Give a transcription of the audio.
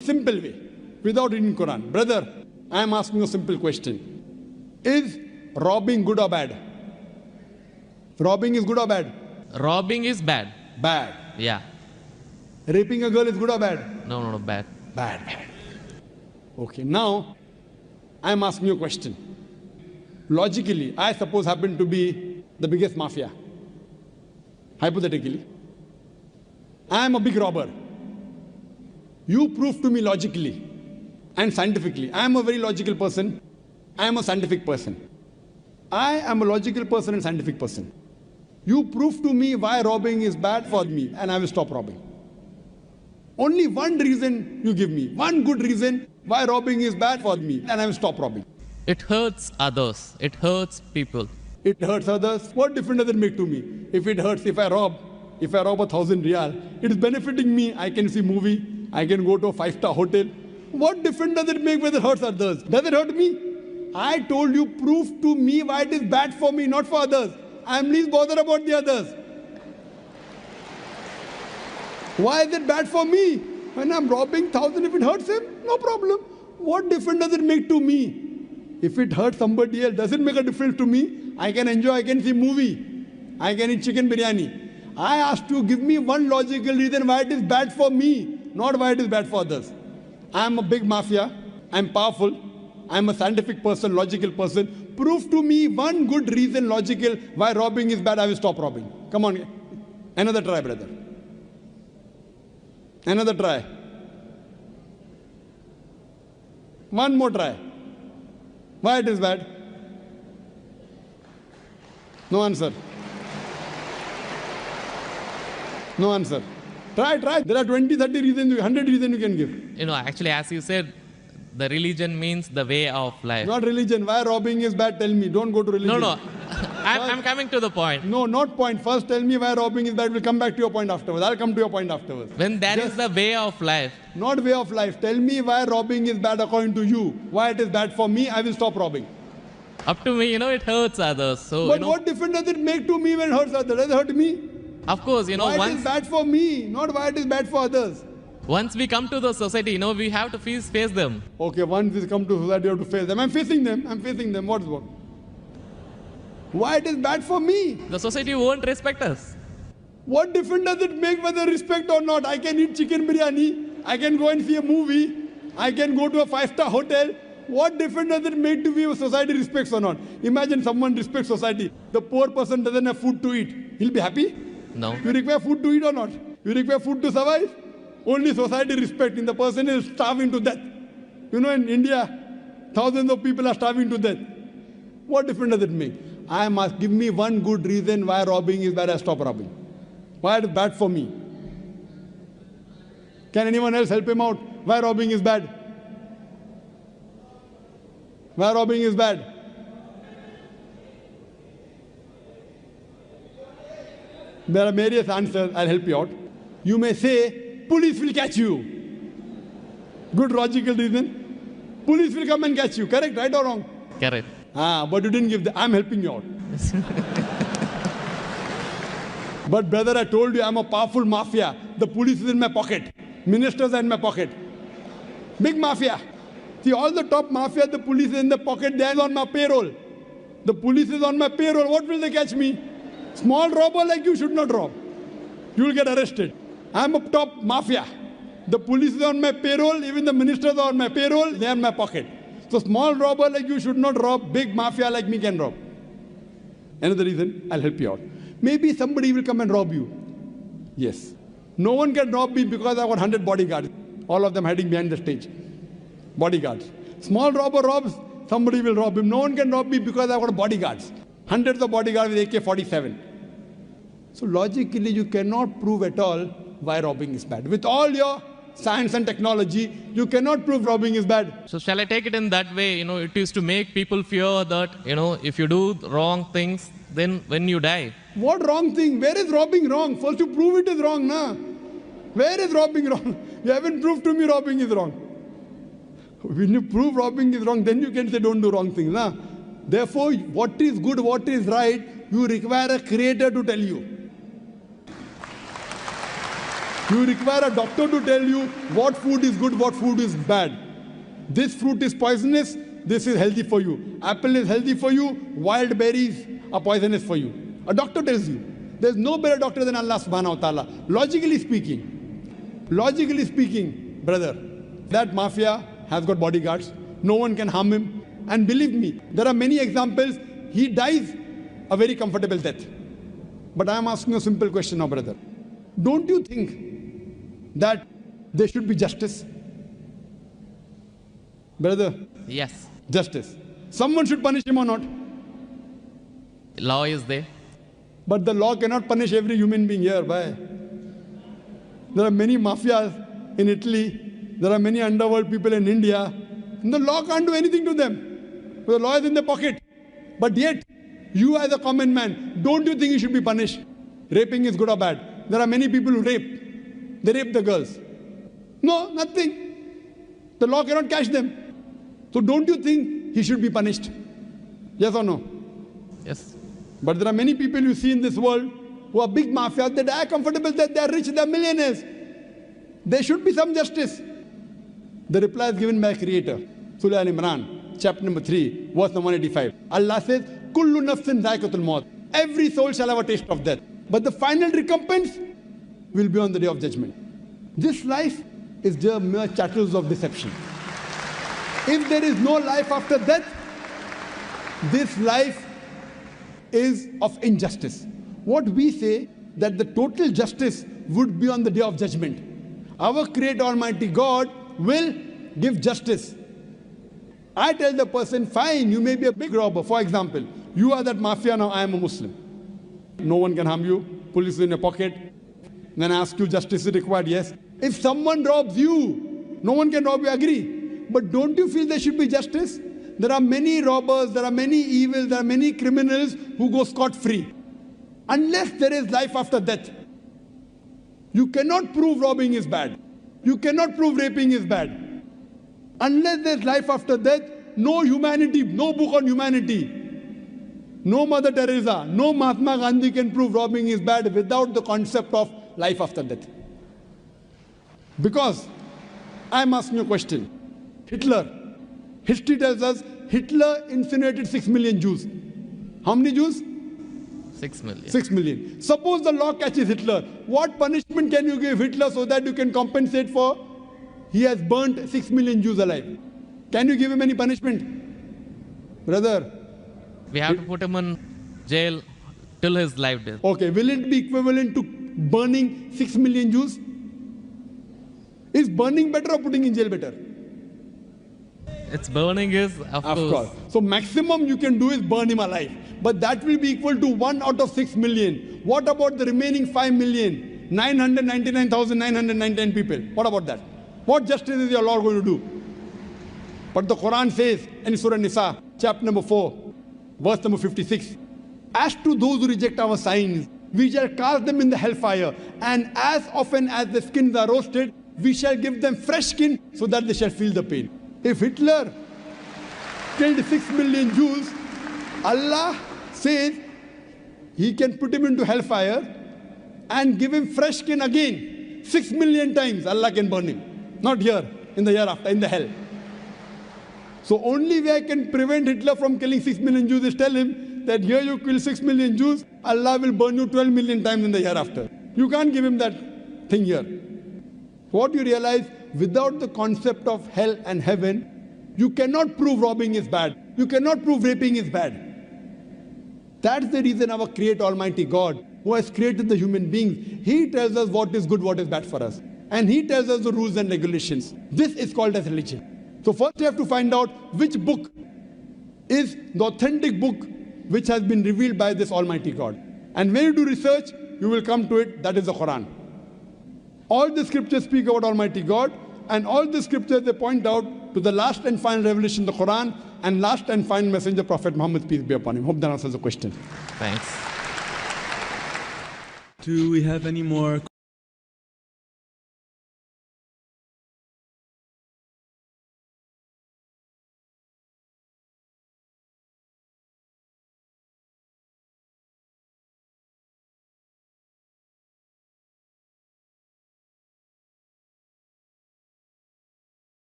Simple way, without reading Quran. Brother, I am asking a simple question. Is robbing good or bad? Robbing is good or bad? Robbing is bad. Bad. Yeah. Raping a girl is good or bad? No, bad. Bad. Okay, now I am asking you a question. Logically, I suppose happen to be the biggest mafia. Hypothetically, I am a big robber. You prove to me logically and scientifically. I am a very logical person. I am a scientific person. I am a logical person and scientific person. You prove to me why robbing is bad for me, and I will stop robbing. Only one reason you give me, one good reason why robbing is bad for me, and I will stop robbing. It hurts others. It hurts people. It hurts others. What difference does it make to me? If it hurts, if I rob 1,000 riyal, it is benefiting me. I can see movie. I can go to a 5-star hotel. What difference does it make whether it hurts others? Does it hurt me? I told you, prove to me why it is bad for me, not for others. I am least bothered about the others. Why is it bad for me? When I'm robbing 1,000, if it hurts him, no problem. What difference does it make to me? If it hurts somebody else, does it make a difference to me? I can enjoy, I can see movie. I can eat chicken biryani. I asked you, give me one logical reason why it is bad for me, not why it is bad for others. I am a big mafia. I am powerful. I am a scientific person, logical person. Prove to me one good reason, logical, why robbing is bad. I will stop robbing. Come on. Another try, brother. Another try. One more try. Why it is bad? No answer. No answer. Try. There are 20, 30 reasons, 100 reasons you can give. Actually, as you said, the religion means the way of life. Not religion. Why robbing is bad? Tell me. Don't go to religion. No. I'm coming to the point. No, not point. First tell me why robbing is bad. We'll come back to your point afterwards. I'll come to your point afterwards. When that is the way of life. Not way of life. Tell me why robbing is bad according to you. Why it is bad for me, I will stop robbing. Up to me, it hurts others. So, but what difference does it make to me when it hurts others? Does it hurt me? Of course, why it is bad for me, not why it is bad for others. Once we come to the society, we have to face them. Okay, once we come to society, you have to face them. I'm facing them. What's what? Why it is bad for me? The society won't respect us. What difference does it make whether respect or not? I can eat chicken biryani. I can go and see a movie. I can go to a 5-star hotel. What difference does it make to me if society respects or not? Imagine someone respects society. The poor person doesn't have food to eat. He'll be happy? No. You require food to eat or not? You require food to survive? Only society respecting. The person is starving to death. In India, thousands of people are starving to death. What difference does it make? I must give me one good reason why robbing is bad. I stop robbing. Why it is bad for me? Can anyone else help him out? Why robbing is bad? Why robbing is bad? There are various answers. I'll help you out. You may say, police will catch you. Good logical reason. Police will come and catch you. Correct, right or wrong? Correct. But you didn't give I'm helping you out. But brother, I told you I'm a powerful mafia. The police is in my pocket. Ministers are in my pocket. Big mafia. See, all the top mafia, the police is in the pocket. They are on my payroll. The police is on my payroll. What will they catch me? Small robber like you should not rob. You will get arrested. I'm a top mafia. The police is on my payroll. Even the ministers are on my payroll. They are in my pocket. So small robber like you should not rob. Big mafia like me can rob. Another reason, I'll help you out. Maybe somebody will come and rob you. Yes. No one can rob me because I've got 100 bodyguards. All of them hiding behind the stage. Bodyguards. Small robber robs, somebody will rob him. No one can rob me because I've got bodyguards. Hundreds of bodyguards with AK-47. So logically, you cannot prove at all why robbing is bad. With all your science and technology, you cannot prove robbing is bad. So shall I take it in that way? It is to make people fear that, if you do wrong things, then when you die. What wrong thing? Where is robbing wrong? First you prove it is wrong, na? Where is robbing wrong? You haven't proved to me robbing is wrong. When you prove robbing is wrong, then you can say don't do wrong things, na? Therefore, what is good, what is right, you require a creator to tell you. You require a doctor to tell you what food is good, what food is bad. This fruit is poisonous, this is healthy for you. Apple is healthy for you, wild berries are poisonous for you. A doctor tells you. There's no better doctor than Allah subhanahu wa ta'ala. Logically speaking, brother, that mafia has got bodyguards. No one can harm him. And believe me, there are many examples. He dies a very comfortable death. But I am asking you a simple question now, brother. Don't you think that there should be justice? Brother? Yes. Justice. Someone should punish him or not? Law is there. But the law cannot punish every human being here. Why? There are many mafias in Italy. There are many underworld people in India. And the law can't do anything to them. The law is in their pocket. But yet, you as a common man, don't you think you should be punished? Raping is good or bad? There are many people who rape. They rape the girls. No, nothing. The law cannot catch them. So don't you think he should be punished? Yes or no? Yes. But there are many people you see in this world who are big mafias. They die comfortable, that they are rich, they are millionaires. There should be some justice. The reply is given by Creator. Surah Al-Imran, chapter number 3, verse number 185. Allah says, Kullu nafsin dha'iqatul maut. Every soul shall have a taste of death. But the final recompense will be on the day of judgment. This life is just mere chattels of deception. If there is no life after death, this life is of injustice. What we say, that the total justice would be on the day of judgment. Our Creator Almighty God will give justice. I tell the person, fine, you may be a big robber. For example, you are that mafia, now I am a Muslim. No one can harm you. Police is in your pocket. Then I ask you, justice is required. Yes. If someone robs you, no one can rob you, agree. But don't you feel there should be justice? There are many robbers, there are many evils, there are many criminals who go scot-free. Unless there is life after death. You cannot prove robbing is bad. You cannot prove raping is bad. Unless there is life after death, no humanity, no book on humanity, no Mother Teresa, no Mahatma Gandhi can prove robbing is bad without the concept of life after death. Because I am asking you a question. Hitler. History tells us Hitler incinerated 6 million Jews. How many Jews? 6 million. 6 million. Suppose the law catches Hitler. What punishment can you give Hitler so that you can compensate for he has burnt 6 million Jews alive? Can you give him any punishment? Brother. We have to put him in jail till his life death. Okay, will it be equivalent to burning 6 million Jews? Is burning better or putting in jail better? It's burning is, of course. So maximum you can do is burn him alive. But that will be equal to 1 out of 6 million. What about the remaining 5,999,999 people? What about that? What justice is your Lord going to do? But the Quran says in Surah Nisa, chapter number 4, verse number 56, as to those who reject our signs, we shall cast them in the hellfire, and as often as the skins are roasted, we shall give them fresh skin so that they shall feel the pain. If Hitler killed 6 million Jews, Allah says he can put him into hellfire and give him fresh skin again. 6 million times Allah can burn him. Not here, in the hereafter, in the hell. So only way I can prevent Hitler from killing 6 million Jews is tell him that here you kill 6 million Jews, Allah will burn you 12 million times in the hereafter. You can't give him that thing here. What you realize, without the concept of hell and heaven, you cannot prove robbing is bad. You cannot prove raping is bad. That's the reason our Creator Almighty God, who has created the human beings, He tells us what is good, what is bad for us. And He tells us the rules and regulations. This is called as religion. So first you have to find out which book is the authentic book which has been revealed by this Almighty God. And when you do research, you will come to it, that is the Quran. All the scriptures speak about Almighty God, and all the scriptures they point out to the last and final revelation, the Quran, and last and final messenger, Prophet Muhammad, peace be upon him. Hope that answers the question. Thanks. Do we have any more questions?